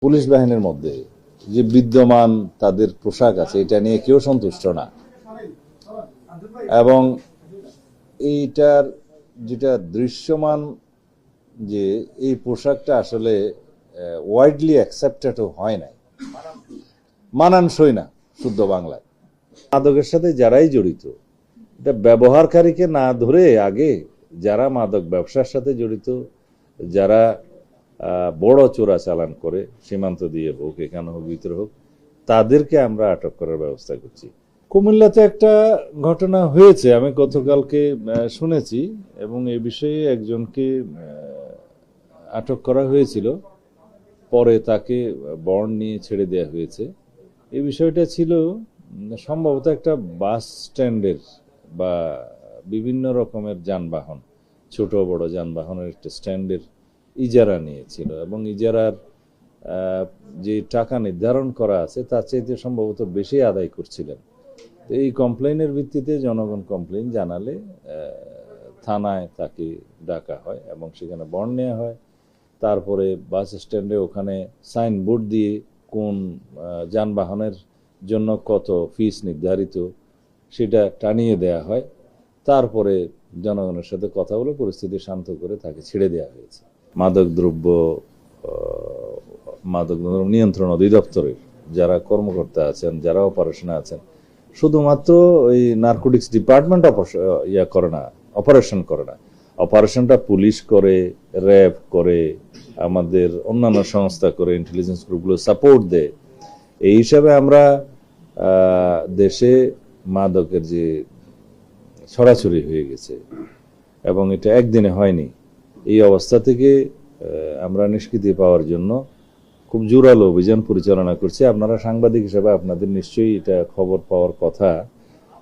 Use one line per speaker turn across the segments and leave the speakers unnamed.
Police বাহিনীর মধ্যে যে বিদ্যমান তাদের পোশাক আছে এটা নিয়ে কেউ সন্তুষ্ট না এবং এইটার যেটা দৃশ্যমান যে এই পোশাকটা আসলে ওয়াইডলি অ্যাকসেপ্টেড হয় নাই, মানানসই না শুদ্ধ বাংলায়। মাদকের সাথে যারাই জড়িত, এটা ব্যবহারকারীকে না ধরে আগে যারা মাদক ব্যবসার সাথে জড়িত, যারা বড় চোরাচালান করে সীমান্ত দিয়ে হোক, এখানে হোক, ভিতরে হোক, তাদেরকে আমরা আটক করার ব্যবস্থা করছি। কুমিল্লাতে একটা ঘটনা হয়েছে, আমি গতকালকে শুনেছি, এবং এই বিষয়ে একজনকে আটক করা হয়েছিল, পরে তাকে বন্ড নিয়ে ছেড়ে দেওয়া হয়েছে। এই বিষয়টা ছিল সম্ভবত একটা বাস স্ট্যান্ডের বা বিভিন্ন রকমের যানবাহন, ছোট বড় যানবাহনের একটা স্ট্যান্ডের ইজারা নিয়েছিল, এবং ইজারার যে টাকা নির্ধারণ করা আছে তার চাইতে সম্ভবত বেশি আদায় করছিলেন। তো এই কমপ্লেনের ভিত্তিতে জনগণ কমপ্লেন জানালে থানায় তাকে ডাকা হয় এবং সেখানে বন্ড নেওয়া হয়। তারপরে বাস স্ট্যান্ডে ওখানে সাইনবোর্ড দিয়ে কোন যানবাহনের জন্য কত ফিস নির্ধারিত সেটা টানিয়ে দেয়া হয়। তারপরে জনগণের সাথে কথা বলে পরিস্থিতি শান্ত করে তাকে ছেড়ে দেওয়া হয়েছে। মাদকদ্রব্য নিয়ন্ত্রণ অধিদপ্তরের যারা কর্মকর্তা আছেন, যারা অপারেশনে আছেন, শুধুমাত্র ওই নার্কোটিক্স ডিপার্টমেন্ট অপারেশন করে না, অপারেশনটা পুলিশ করে, র্যাব করে, আমাদের অন্যান্য সংস্থা করে, ইন্টেলিজেন্স গ্রুপগুলো সাপোর্ট দেয়। এই হিসাবে আমরা দেশে মাদকের যে ছড়াছড়ি হয়ে গেছে, এবং এটা একদিনে হয়নি, এই অবস্থা থেকে আমরা নিষ্কৃতি পাওয়ার জন্য খুব জোরালো অভিযান পরিচালনা করছি। আপনারা সাংবাদিক হিসেবে আপনাদের নিশ্চয়ই এটা খবর পাওয়ার কথা।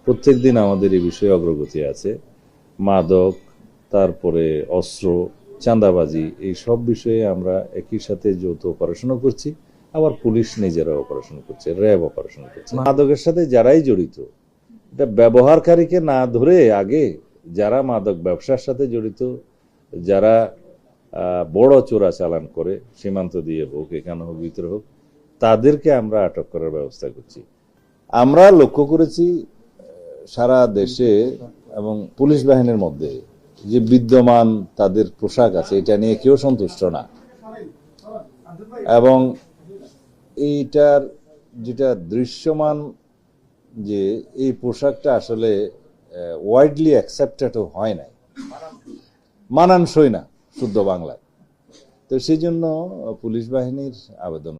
প্রত্যেক দিন আমাদের এই বিষয়ে অগ্রগতি আছে। মাদক, তারপরে অস্ত্র, চাঁদাবাজি, এই সব বিষয়ে আমরা একই সাথে যৌথ অপারেশনও করছি, আবার পুলিশ নিজেরা অপারেশন করছে, র্যাব অপারেশন করছে। মাদকের সাথে যারাই জড়িত, এটা ব্যবহারকারীকে না ধরে আগে যারা মাদক ব্যবসার সাথে জড়িত, যারা বড় চোরাচালান করে সীমান্ত দিয়ে হোক, এখানে হোক, ভিতরে হোক, তাদেরকে আমরা আটক করার ব্যবস্থা করছি। আমরা লক্ষ্য করেছি সারা দেশে এবং পুলিশ বাহিনীর মধ্যে যে বিদ্যমান তাদের পোশাক আছে এটা নিয়ে কেউ সন্তুষ্ট না এবং এইটার যেটা দৃশ্যমান যে এই পোশাকটা আসলে ওয়াইডলি অ্যাকসেপ্টেড হয় নাই, মানানসই না শুদ্ধ বাংলায়। তো সেই জন্য পুলিশ বাহিনীর আবেদন।